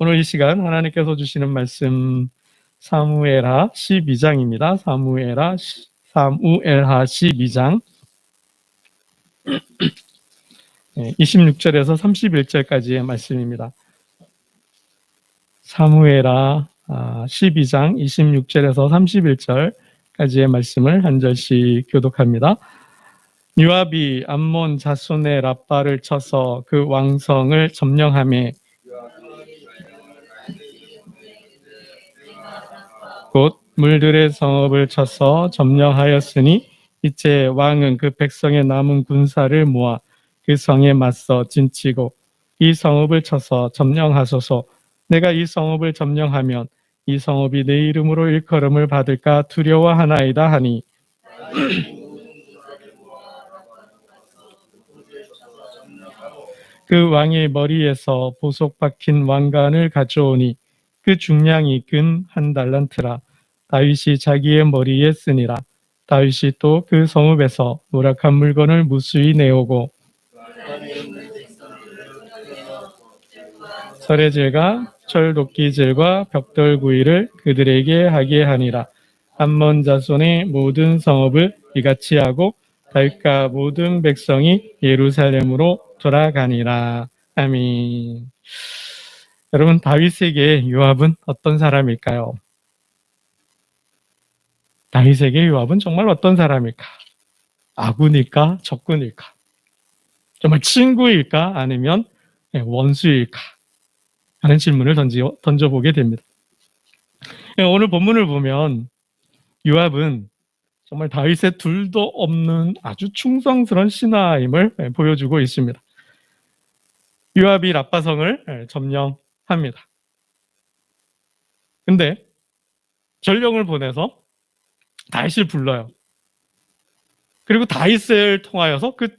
오늘 이 시간 하나님께서 주시는 말씀 사무엘하 12장입니다. 사무엘하 12장 26절에서 31절까지의 말씀입니다. 사무엘하 12장 26절에서 31절까지의 말씀을 한 절씩 교독합니다. 요압이 암몬 자손의 랍바를 쳐서 그 왕성을 점령하매 곧 물들의 성읍을 쳐서 점령하였으니 이제 왕은 그 백성의 남은 군사를 모아 그 성에 맞서 진치고 이 성읍을 쳐서 점령하소서. 내가 이 성읍을 점령하면 이 성읍이 내 이름으로 일컬음을 받을까 두려워하나이다 하니 그 왕의 머리에서 보석 박힌 왕관을 가져오니 그 중량이 근 한 달란트라. 다윗이 자기의 머리에 쓰니라. 다윗이 또 그 성읍에서 노력한 물건을 무수히 내오고 설해질과 철도끼질과 벽돌구이를 그들에게 하게 하니라. 암몬 자손의 모든 성읍을 이같이 하고 다윗과 모든 백성이 예루살렘으로 돌아가니라. 아멘. 여러분, 다윗에게 요압은 어떤 사람일까요? 다윗에게 요압은 정말 어떤 사람일까? 아군일까? 적군일까? 정말 친구일까? 아니면 원수일까? 하는 질문을 던져보게 됩니다. 오늘 본문을 보면 요압은 정말 다윗의 둘도 없는 아주 충성스러운 신하임을 보여주고 있습니다. 요압이 랍바성을 점령합니다. 근데 전령을 보내서 다윗을 불러요. 그리고 다윗을 통하여서 그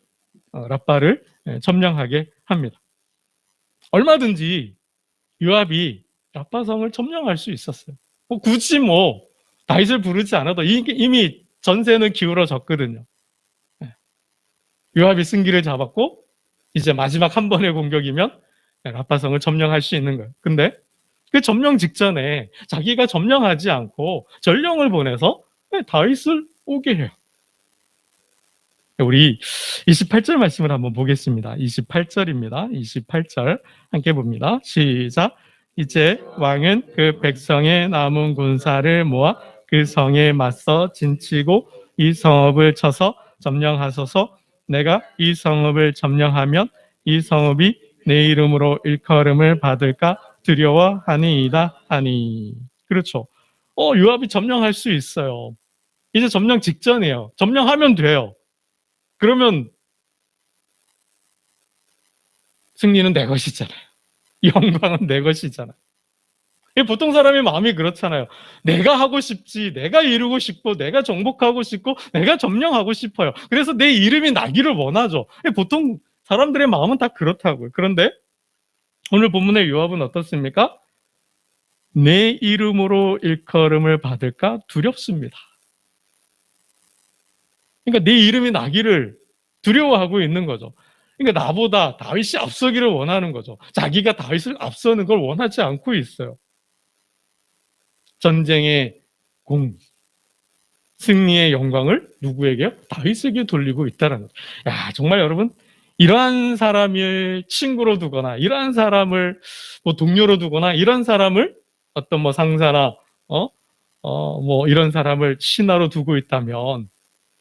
랍바를 점령하게 합니다. 얼마든지 요압이 랍바성을 점령할 수 있었어요. 굳이 다윗을 부르지 않아도 이미 전세는 기울어졌거든요. 요압이 승기를 잡았고 이제 마지막 한 번의 공격이면 랍바성을 점령할 수 있는 거예요. 근데 그 점령 직전에 자기가 점령하지 않고 전령을 보내서 다윗을 오게 해요. 우리 28절 말씀을 한번 보겠습니다. 28절입니다. 28절 함께 봅니다. 시작. 이제 왕은 그 백성의 남은 군사를 모아 그 성에 맞서 진치고 이 성읍을 쳐서 점령하소서. 내가 이 성읍을 점령하면 이 성읍이 내 이름으로 일컬음을 받을까 두려워하니이다 하니. 그렇죠. 요압이 점령할 수 있어요. 이제 점령 직전이에요. 점령하면 돼요. 그러면 승리는 내 것이잖아요. 영광은 내 것이잖아요. 보통 사람의 마음이 그렇잖아요. 내가 하고 싶지, 내가 이루고 싶고, 내가 정복하고 싶고, 내가 점령하고 싶어요. 그래서 내 이름이 나기를 원하죠. 보통 사람들의 마음은 다 그렇다고요. 그런데 오늘 본문의 요압은 어떻습니까? 내 이름으로 일컬음을 받을까 두렵습니다. 그러니까 내 이름이 나기를 두려워하고 있는 거죠. 그러니까 나보다 다윗이 앞서기를 원하는 거죠. 자기가 다윗을 앞서는 걸 원하지 않고 있어요. 전쟁의 공, 승리의 영광을 누구에게요? 다윗에게 돌리고 있다는 거죠. 야, 정말 여러분, 이러한 사람을 친구로 두거나, 이러한 사람을 동료로 두거나, 이런 사람을 어떤 상사나, 이런 사람을 신하로 두고 있다면,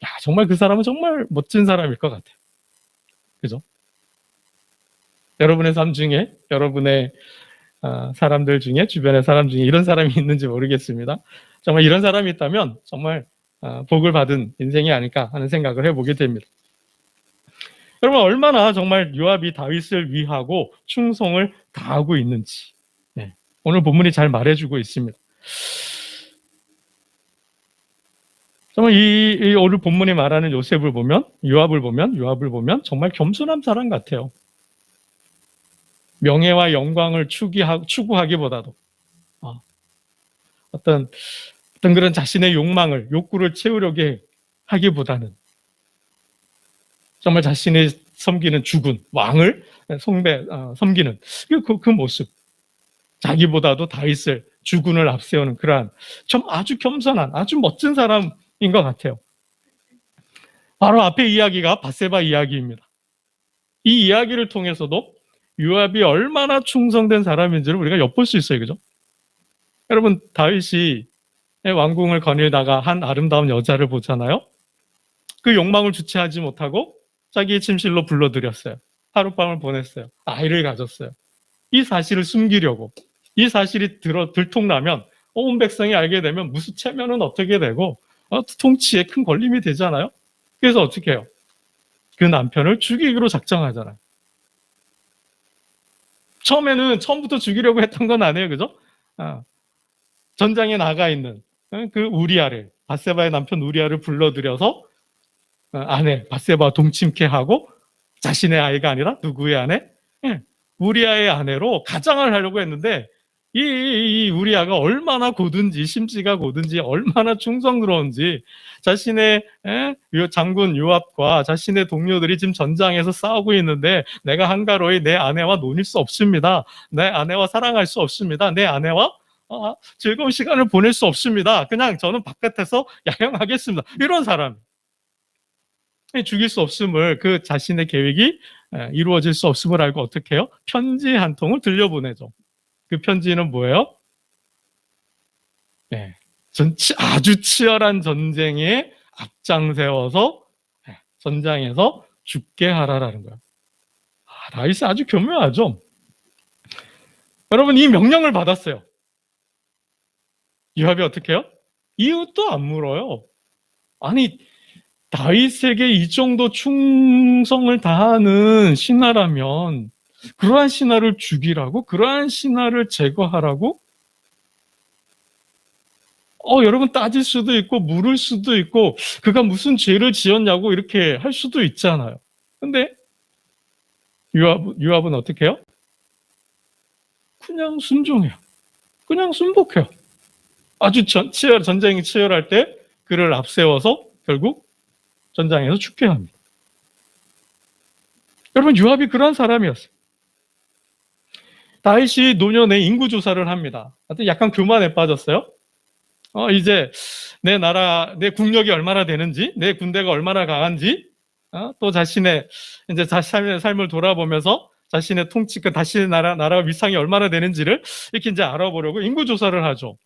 야, 정말 그 사람은 정말 멋진 사람일 것 같아요. 그죠? 여러분의 삶 중에, 여러분의 사람들 중에, 주변의 사람 중에 이런 사람이 있는지 모르겠습니다. 정말 이런 사람이 있다면 정말 복을 받은 인생이 아닐까 하는 생각을 해보게 됩니다. 여러분, 얼마나 정말 요압이 다윗을 위하고 충성을 다하고 있는지 오늘 본문이 잘 말해주고 있습니다. 정말 이 오늘 본문이 말하는 요압을 보면 정말 겸손한 사람 같아요. 명예와 영광을 추구하기보다도 어떤 그런 자신의 욕구를 채우려고 하기보다는 정말 자신의 섬기는 주군, 왕을 섬기는 그 모습. 자기보다도 다윗을 주군을 앞세우는 그러한 좀 아주 겸손한 아주 멋진 사람인 것 같아요. 바로 앞에 이야기가 밧세바 이야기입니다. 이 이야기를 통해서도 요압이 얼마나 충성된 사람인지를 우리가 엿볼 수 있어요. 그죠? 여러분, 다윗이 왕궁을 거닐다가 한 아름다운 여자를 보잖아요. 그 욕망을 주체하지 못하고 자기의 침실로 불러들였어요. 하룻밤을 보냈어요. 아이를 가졌어요. 이 사실을 숨기려고. 이 사실이 들통나면 온 백성이 알게 되면 무수체면은 어떻게 되고 통치에 큰 걸림이 되잖아요. 그래서 어떻게 해요? 그 남편을 죽이기로 작정하잖아요. 처음부터 죽이려고 했던 건 아니에요. 그죠? 전장에 나가 있는 그 우리아를, 밧세바의 남편 우리아를 불러들여서 아내 밧세바 동침케 하고 자신의 아이가 아니라 누구의 아내? 우리아의 아내로 가장을 하려고 했는데 이 우리아가 얼마나 고든지, 심지가 고든지, 얼마나 충성스러운지 자신의 장군 요압과 자신의 동료들이 지금 전장에서 싸우고 있는데 내가 한가로이 내 아내와 논일 수 없습니다. 내 아내와 사랑할 수 없습니다. 내 아내와 즐거운 시간을 보낼 수 없습니다. 그냥 저는 바깥에서 야영하겠습니다. 이런 사람. 죽일 수 없음을, 그 자신의 계획이 이루어질 수 없음을 알고 어떻게 해요? 편지 한 통을 들려보내죠. 그 편지는 뭐예요? 네, 아주 치열한 전쟁에 앞장세워서 전장에서 죽게 하라라는 거예요. 다윗이 아주 교묘하죠. 여러분, 이 명령을 받았어요. 요압이 어떻게 해요? 이웃도 안 물어요. 아니, 다윗에게 이 정도 충성을 다하는 신하라면 그러한 신하를 죽이라고? 그러한 신하를 제거하라고? 여러분, 따질 수도 있고 물을 수도 있고 그가 무슨 죄를 지었냐고 이렇게 할 수도 있잖아요. 근데 요압은 어떻게 해요? 그냥 순종해요. 그냥 순복해요. 아주 전쟁이 치열할 때 그를 앞세워서 결국 전장에서 죽게 합니다. 여러분, 요압이 그런 사람이었어요. 다윗이 노년에 인구조사를 합니다. 하여튼 약간 교만에 빠졌어요. 이제 내 나라, 내 국력이 얼마나 되는지, 내 군대가 얼마나 강한지, 또 자신의 이제 삶을 돌아보면서 자신의 통치, 자신의 나라 위상이 얼마나 되는지를 이렇게 이제 알아보려고 인구조사를 하죠.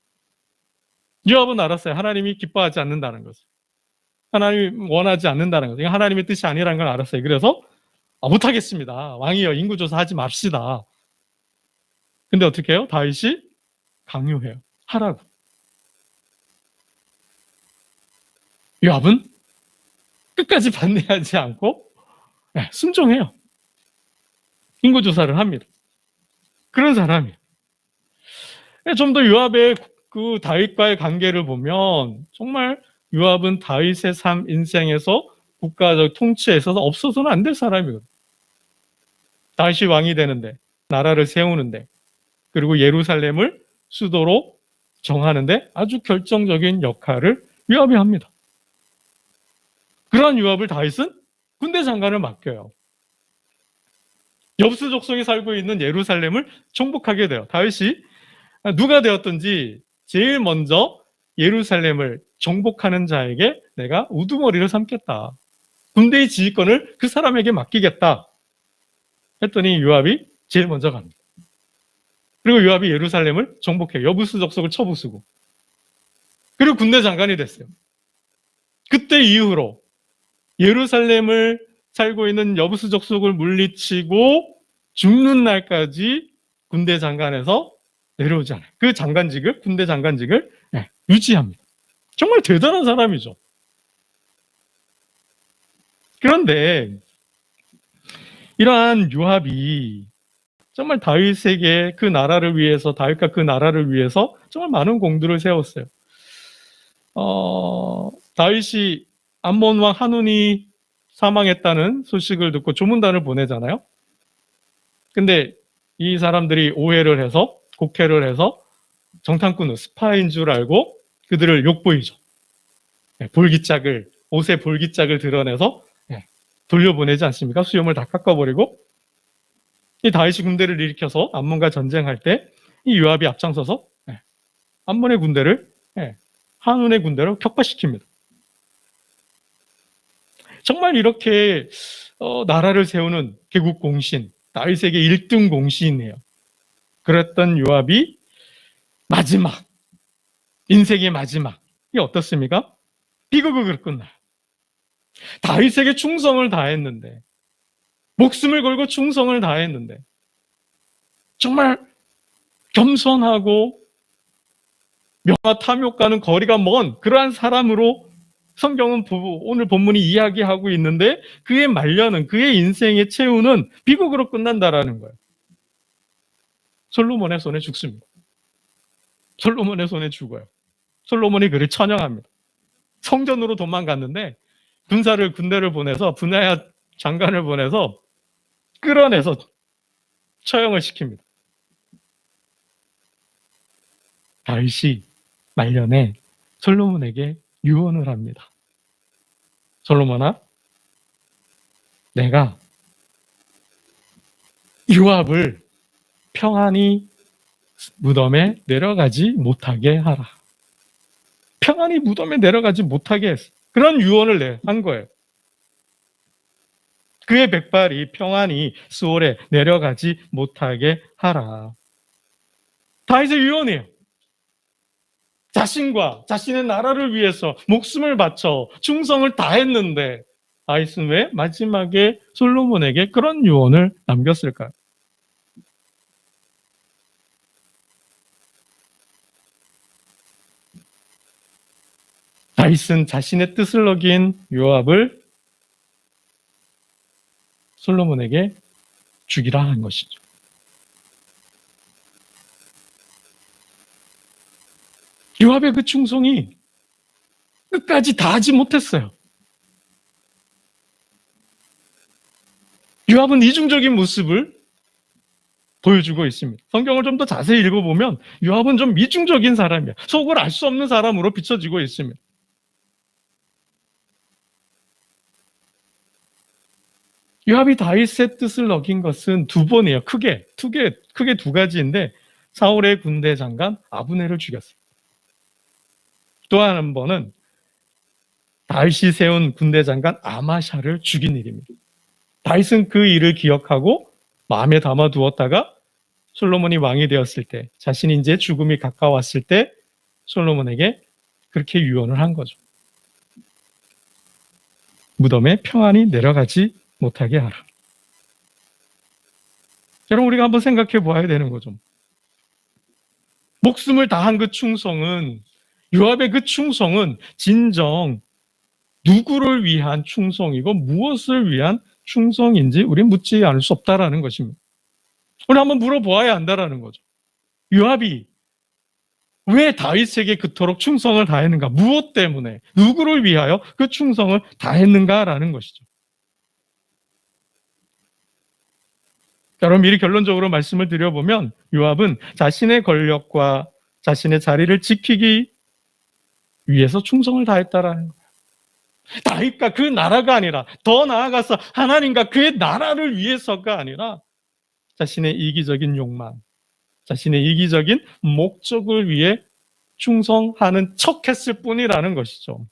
요압은 알았어요. 하나님이 기뻐하지 않는다는 것을. 하나님이 원하지 않는다는 거죠. 하나님의 뜻이 아니라는 걸 알았어요. 그래서 못하겠습니다. 왕이여, 인구조사 하지 맙시다. 근데 어떻게 해요? 다윗이 강요해요. 하라고. 요압은 끝까지 반대하지 않고 순종해요. 인구조사를 합니다. 그런 사람이에요. 좀 더 요압의 그 다윗과의 관계를 보면 정말 요압은 다윗의 삶 인생에서 국가적 통치에 있어서 없어서는 안 될 사람이거든요. 다윗이 왕이 되는데, 나라를 세우는데, 그리고 예루살렘을 수도로 정하는데 아주 결정적인 역할을 요압이 합니다. 그러한 요압을 다윗은 군대 장관을 맡겨요. 여부스 족속이 살고 있는 예루살렘을 정복하게 돼요. 다윗이 누가 되었든지 제일 먼저 예루살렘을 정복하는 자에게 내가 우두머리를 삼겠다. 군대의 지휘권을 그 사람에게 맡기겠다. 했더니 요압이 제일 먼저 갑니다. 그리고 요압이 예루살렘을 정복해요. 여부스 족속을 쳐부수고. 그리고 군대 장관이 됐어요. 그때 이후로 예루살렘을 살고 있는 여부스 족속을 물리치고 죽는 날까지 군대 장관에서 내려오지 않아요. 그 장관직을, 군대 장관직을 유지합니다. 정말 대단한 사람이죠. 그런데 이러한 요압이 정말 다윗에게 그 나라를 위해서, 다윗과 그 나라를 위해서 정말 많은 공들을 세웠어요. 다윗이 암몬 왕 한운이 사망했다는 소식을 듣고 조문단을 보내잖아요. 근데 이 사람들이 오해를 해서, 곡해를 해서 정탐꾼은 스파인 줄 알고 그들을 욕보이죠. 옷에 볼기짝을 드러내서 돌려보내지 않습니까? 수염을 다 깎아버리고. 이 다윗이 군대를 일으켜서 암몬과 전쟁할 때 이 요압이 앞장서서 암몬의 군대를 한운의 군대로 격파시킵니다. 정말 이렇게 나라를 세우는 개국 공신, 다윗에게 1등 공신이에요. 그랬던 요압이 마지막, 인생의 마지막이 어떻습니까? 비극으로 끝나요. 다윗에게 충성을 다했는데, 목숨을 걸고 충성을 다했는데, 정말 겸손하고 명화 탐욕과는 거리가 먼 그러한 사람으로 성경은 오늘 본문이 이야기하고 있는데, 그의 말년은, 그의 인생의 최후는 비극으로 끝난다라는 거예요. 솔로몬의 손에 죽습니다. 솔로몬의 손에 죽어요. 솔로몬이 그를 천형합니다. 성전으로 도망갔는데 군대를 보내서, 분하야 장관을 보내서 끌어내서 처형을 시킵니다. 다윗이 말년에 솔로몬에게 유언을 합니다. 솔로몬아, 내가 요압을 평안히 무덤에 내려가지 못하게 하라. 평안히 무덤에 내려가지 못하게 했어. 그런 유언을 한 거예요. 그의 백발이 평안히 수월에 내려가지 못하게 하라. 다윗의 유언이에요. 자신과 자신의 나라를 위해서 목숨을 바쳐 충성을 다했는데 다윗은 왜 마지막에 솔로몬에게 그런 유언을 남겼을까요? 다윗은 자신의 뜻을 어긴 요압을 솔로몬에게 죽이라 한 것이죠. 요압의 그 충성이 끝까지 다하지 못했어요. 요압은 이중적인 모습을 보여주고 있습니다. 성경을 좀 더 자세히 읽어보면 요압은 좀 이중적인 사람이야. 속을 알 수 없는 사람으로 비춰지고 있습니다. 요압이 다윗의 뜻을 어긴 것은 두 번이에요. 크게 두 가지인데 사울의 군대 장관 아브넬을 죽였어요. 또 한 번은 다윗이 세운 군대 장관 아마샤를 죽인 일입니다. 다윗은 그 일을 기억하고 마음에 담아두었다가 솔로몬이 왕이 되었을 때, 자신이 이제 죽음이 가까웠을 때 솔로몬에게 그렇게 유언을 한 거죠. 무덤에 평안히 내려가지 못하게 하라. 여러분, 우리가 한번 생각해 보아야 되는 거죠. 목숨을 다한 그 충성은, 요압의 그 충성은 진정 누구를 위한 충성이고 무엇을 위한 충성인지 우리는 묻지 않을 수 없다라는 것입니다. 우리 한번 물어보아야 한다라는 거죠. 요압이 왜 다윗에게 그토록 충성을 다했는가? 무엇 때문에? 누구를 위하여 그 충성을 다했는가라는 것이죠. 여러분, 미리 결론적으로 말씀을 드려보면 요압은 자신의 권력과 자신의 자리를 지키기 위해서 충성을 다했다라는 거예요. 다윗과 그 나라가 아니라, 더 나아가서 하나님과 그의 나라를 위해서가 아니라 자신의 이기적인 욕망, 자신의 이기적인 목적을 위해 충성하는 척했을 뿐이라는 것이죠.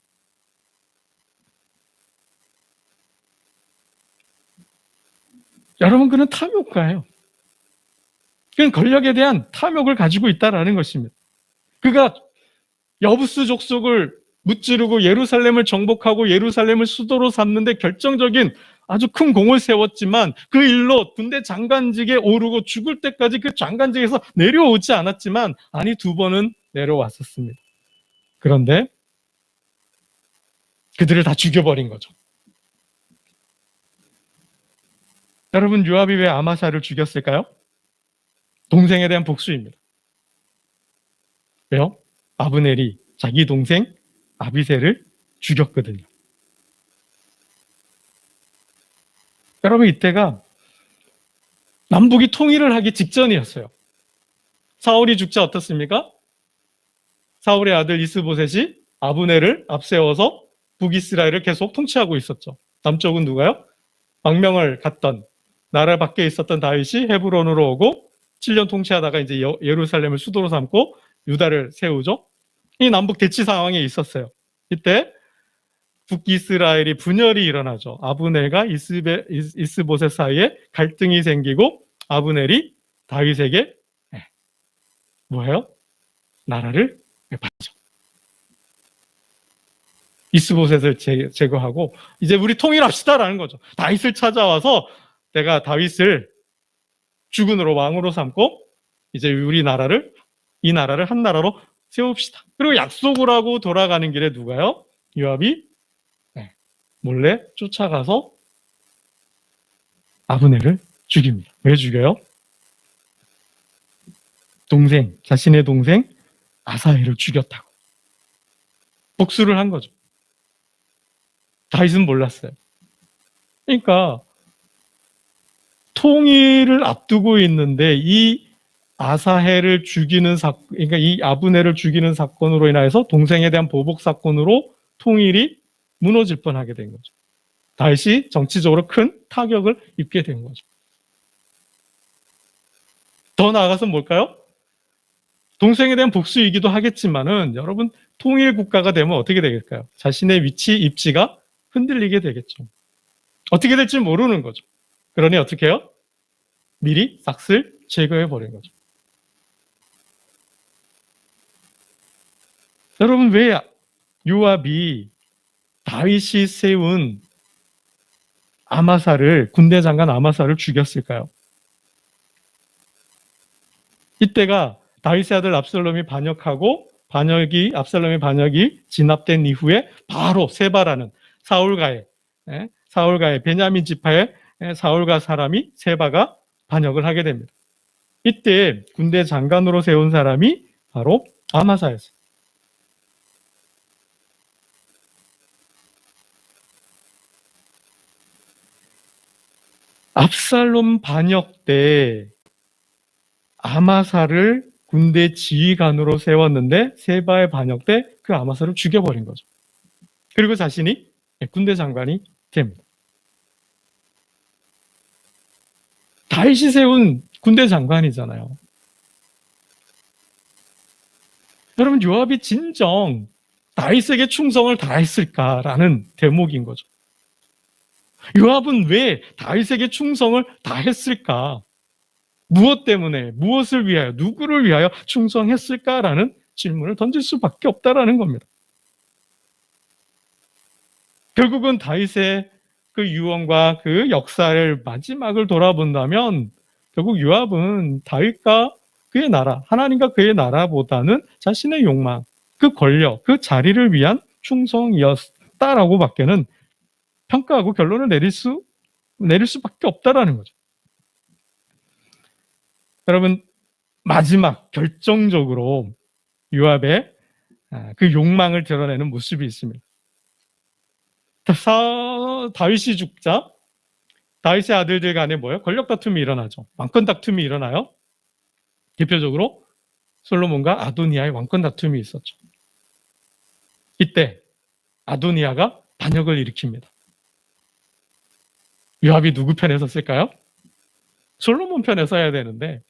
여러분, 그는 탐욕가예요. 그는 권력에 대한 탐욕을 가지고 있다는 것입니다. 그가 여부스 족속을 무찌르고 예루살렘을 정복하고 예루살렘을 수도로 삼는데 결정적인 아주 큰 공을 세웠지만 그 일로 군대 장관직에 오르고 죽을 때까지 그 장관직에서 내려오지 않았지만 아니 두 번은 내려왔었습니다. 그런데 그들을 다 죽여버린 거죠. 여러분, 요압이 왜 아마샤를 죽였을까요? 동생에 대한 복수입니다. 왜요? 아브넬이 자기 동생 아비새를 죽였거든요. 여러분, 이때가 남북이 통일을 하기 직전이었어요. 사울이 죽자 어떻습니까? 사울의 아들 이스보셋이 아브넬을 앞세워서 북이스라엘을 계속 통치하고 있었죠. 남쪽은 누가요? 망명을 갔던, 나라 밖에 있었던 다윗이 헤브론으로 오고 7년 통치하다가 이제 예루살렘을 수도로 삼고 유다를 세우죠. 이 남북 대치 상황에 있었어요. 이때 북이스라엘이 분열이 일어나죠. 아브넬과 이스보셋 사이에 갈등이 생기고 아브넬이 다윗에게 뭐예요? 나라를 받죠. 이스보셋을 제거하고 이제 우리 통일합시다라는 거죠. 다윗을 찾아와서 내가 다윗을 주군으로 왕으로 삼고 이제 이 나라를 한 나라로 세웁시다. 그리고 약속을 하고 돌아가는 길에 누가요? 요압이 몰래 쫓아가서 아브넬을 죽입니다. 왜 죽여요? 자신의 동생 아사헬을 죽였다고. 복수를 한 거죠. 다윗은 몰랐어요. 그러니까 통일을 앞두고 있는데 이 아사헬을 죽이는 그러니까 이 아브넬을 죽이는 사건으로 인해서 동생에 대한 보복 사건으로 통일이 무너질 뻔하게 된 거죠. 다윗이 정치적으로 큰 타격을 입게 된 거죠. 더 나아가서 뭘까요? 동생에 대한 복수이기도 하겠지만은 여러분 통일 국가가 되면 어떻게 되겠까요? 자신의 위치, 입지가 흔들리게 되겠죠. 어떻게 될지 모르는 거죠. 그러니 어떻게 해요? 미리 싹쓸 제거해 버린 거죠. 여러분 왜 요압이 다윗이 세운 군대 장관 아마사를 죽였을까요? 이때가 다윗의 아들 압살롬이 반역하고 압살롬의 반역이 진압된 이후에 바로 세바라는 사울가의 베냐민 지파의 사울가 사람이 세바가 반역을 하게 됩니다. 이때 군대 장관으로 세운 사람이 바로 아마사였어요. 압살롬 반역 때 아마사를 군대 지휘관으로 세웠는데 세바의 반역 때 그 아마사를 죽여버린 거죠. 그리고 자신이 군대 장관이 됩니다. 다윗이 세운 군대 장관이잖아요. 여러분 요압이 진정 다윗에게 충성을 다했을까라는 대목인 거죠. 요압은 왜 다윗에게 충성을 다했을까? 무엇 때문에, 무엇을 위하여, 누구를 위하여 충성했을까라는 질문을 던질 수밖에 없다라는 겁니다. 결국은 다윗의 그 유언과 그 역사를 마지막을 돌아본다면 결국 요압은 다윗과 그의 나라, 하나님과 그의 나라보다는 자신의 욕망, 그 권력, 그 자리를 위한 충성이었다라고 밖에는 평가하고 결론을 내릴 수밖에 없다라는 거죠. 여러분 마지막 결정적으로 요압의 그 욕망을 드러내는 모습이 있습니다. 다윗이 죽자 다윗의 아들들 간에 뭐예요? 권력 다툼이 일어나죠. 왕권 다툼이 일어나요. 대표적으로 솔로몬과 아도니아의 왕권 다툼이 있었죠. 이때 아도니아가 반역을 일으킵니다. 요압이 누구 편에 섰을까요? 솔로몬 편에 서야 되는데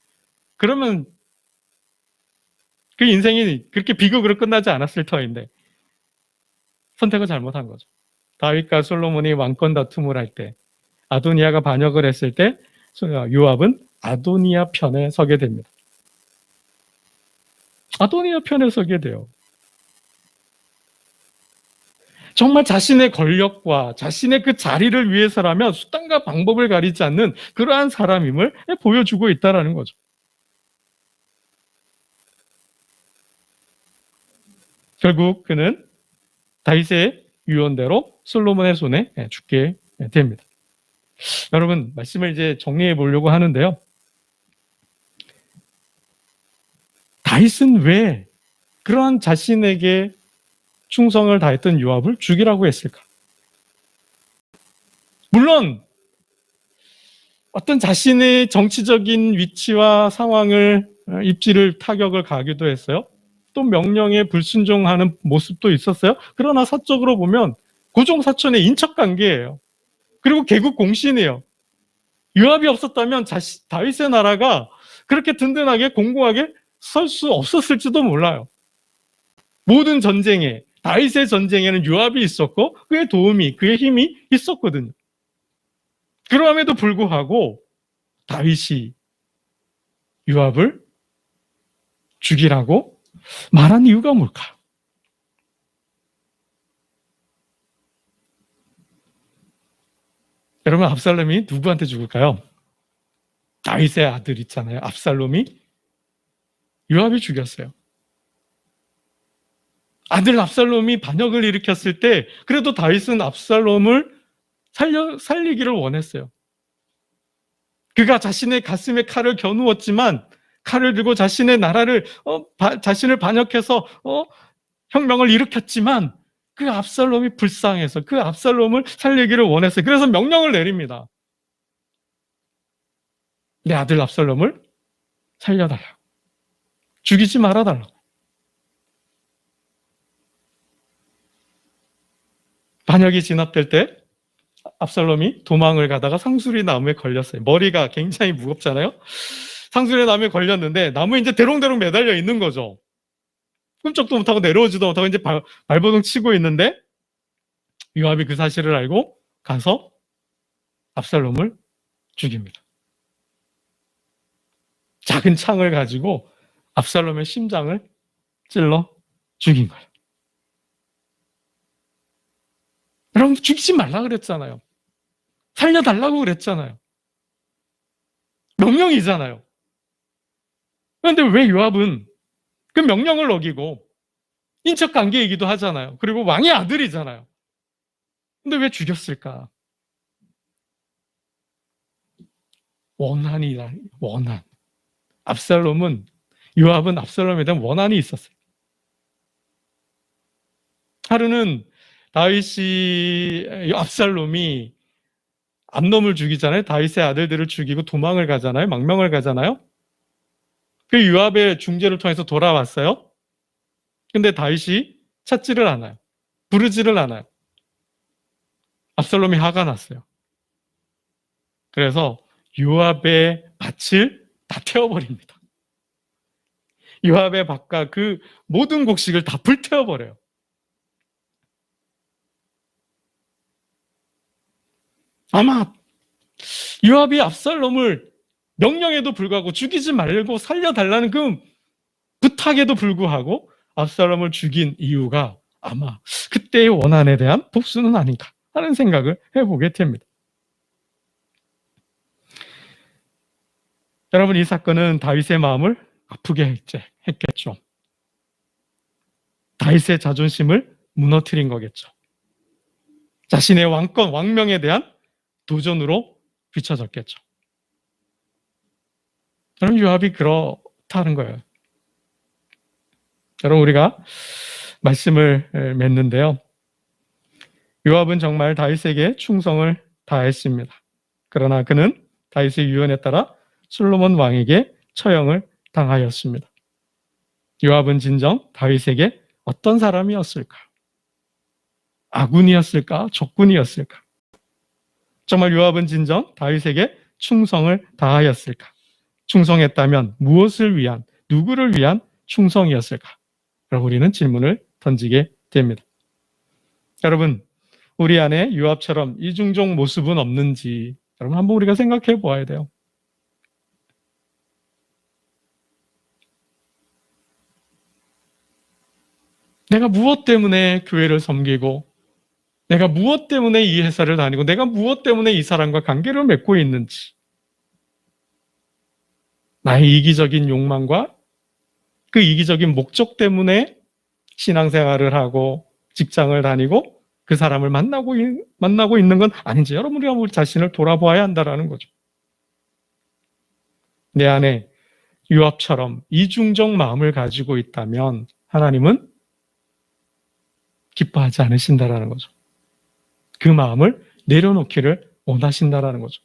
그러면 그 인생이 그렇게 비극으로 끝나지 않았을 터인데 선택을 잘못한 거죠. 다윗과 솔로몬이 왕권 다툼을 할 때 아도니아가 반역을 했을 때 요압은 아도니아 편에 서게 됩니다. 아도니아 편에 서게 돼요. 정말 자신의 권력과 자신의 그 자리를 위해서라면 수단과 방법을 가리지 않는 그러한 사람임을 보여주고 있다는 거죠. 결국 그는 다윗의 유언대로 솔로몬의 손에 죽게 됩니다. 여러분 말씀을 이제 정리해 보려고 하는데요. 다윗은 왜 그러한 자신에게 충성을 다했던 요압을 죽이라고 했을까? 물론 어떤 자신의 정치적인 위치와 상황을 입지를 타격을 가기도 했어요. 또 명령에 불순종하는 모습도 있었어요. 그러나 사적으로 보면 고종사촌의 인척관계예요. 그리고 개국공신이에요. 요압이 없었다면 다윗의 나라가 그렇게 든든하게 공고하게 설 수 없었을지도 몰라요. 모든 전쟁에, 다윗의 전쟁에는 요압이 있었고 그의 도움이, 그의 힘이 있었거든요. 그럼에도 불구하고 다윗이 요압을 죽이라고 말한 이유가 뭘까? 여러분, 압살롬이 누구한테 죽을까요? 다윗의 아들 있잖아요. 압살롬이 요압이 죽였어요. 아들 압살롬이 반역을 일으켰을 때 그래도 다윗은 압살롬을 살리기를 원했어요. 그가 자신의 가슴에 칼을 겨누었지만 칼을 들고 자신의 나라를 자신을 반역해서 혁명을 일으켰지만 그 압살롬이 불쌍해서 그 압살롬을 살리기를 원했어요. 그래서 명령을 내립니다. 내 아들 압살롬을 살려달라고. 죽이지 말아달라고. 반역이 진압될 때 압살롬이 도망을 가다가 상수리 나무에 걸렸어요. 머리가 굉장히 무겁잖아요. 상수리 나무에 걸렸는데 나무에 이제 대롱대롱 매달려 있는 거죠. 꿈쩍도 못하고 내려오지도 못하고 이제 발버둥 치고 있는데 요압이 그 사실을 알고 가서 압살롬을 죽입니다. 작은 창을 가지고 압살롬의 심장을 찔러 죽인 거예요. 여러분, 죽이지 말라 그랬잖아요. 살려달라고 그랬잖아요. 명령이잖아요. 그런데 왜 요압은 그 명령을 어기고 인척관계이기도 하잖아요. 그리고 왕의 아들이잖아요. 근데 왜 죽였을까? 원한이다. 원한. 요압은 압살롬에 대한 원한이 있었어요. 하루는 압살롬이 암놈을 죽이잖아요. 다윗의 아들들을 죽이고 도망을 가잖아요. 망명을 가잖아요. 그 요압의 중재를 통해서 돌아왔어요. 근데 다윗이 찾지를 않아요. 부르지를 않아요. 압살롬이 화가 났어요. 그래서 요압의 밭을 다 태워버립니다. 요압의 밭과 그 모든 곡식을 다 불태워버려요. 아마 요압이 압살롬을 명령에도 불구하고 죽이지 말고 살려달라는 그 부탁에도 불구하고 압살롬을 죽인 이유가 아마 그때의 원한에 대한 복수는 아닌가 하는 생각을 해보게 됩니다. 여러분, 이 사건은 다윗의 마음을 아프게 했겠죠. 다윗의 자존심을 무너뜨린 거겠죠. 자신의 왕권, 왕명에 대한 도전으로 비춰졌겠죠. 여러분, 요압이 그렇다는 거예요. 여러분, 우리가 말씀을 맺는데요. 요압은 정말 다윗에게 충성을 다했습니다. 그러나 그는 다윗의 유언에 따라 솔로몬 왕에게 처형을 당하였습니다. 요압은 진정 다윗에게 어떤 사람이었을까? 아군이었을까? 적군이었을까? 정말 요압은 진정 다윗에게 충성을 다하였을까? 충성했다면 무엇을 위한, 누구를 위한 충성이었을까? 여러분, 우리는 질문을 던지게 됩니다. 여러분, 우리 안에 요압처럼 이중종 모습은 없는지 여러분 한번 우리가 생각해 보아야 돼요. 내가 무엇 때문에 교회를 섬기고, 내가 무엇 때문에 이 회사를 다니고, 내가 무엇 때문에 이 사람과 관계를 맺고 있는지, 나의 이기적인 욕망과 그 이기적인 목적 때문에 신앙생활을 하고 직장을 다니고 그 사람을 만나고 있는 건 아닌지 여러분, 우리가 우리 자신을 돌아보아야 한다는 거죠. 내 안에 요압처럼 이중적 마음을 가지고 있다면 하나님은 기뻐하지 않으신다라는 거죠. 그 마음을 내려놓기를 원하신다라는 거죠.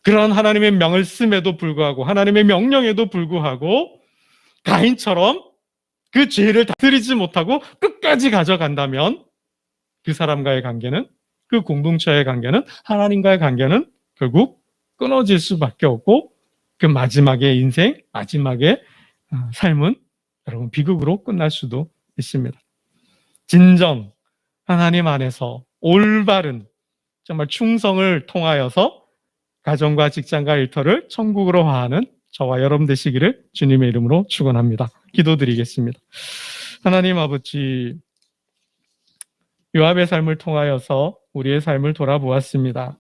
그런 하나님의 명을 씀에도 불구하고, 하나님의 명령에도 불구하고 가인처럼 그 죄를 다스리지 못하고 끝까지 가져간다면 그 사람과의 관계는, 그 공동체의 관계는, 하나님과의 관계는 결국 끊어질 수밖에 없고 그 마지막의 인생, 마지막의 삶은 여러분 비극으로 끝날 수도 있습니다. 진정 하나님 안에서 올바른 정말 충성을 통하여서 가정과 직장과 일터를 천국으로 화하는 저와 여러분 되시기를 주님의 이름으로 축원합니다. 기도드리겠습니다. 하나님 아버지, 요압의 삶을 통하여서 우리의 삶을 돌아보았습니다.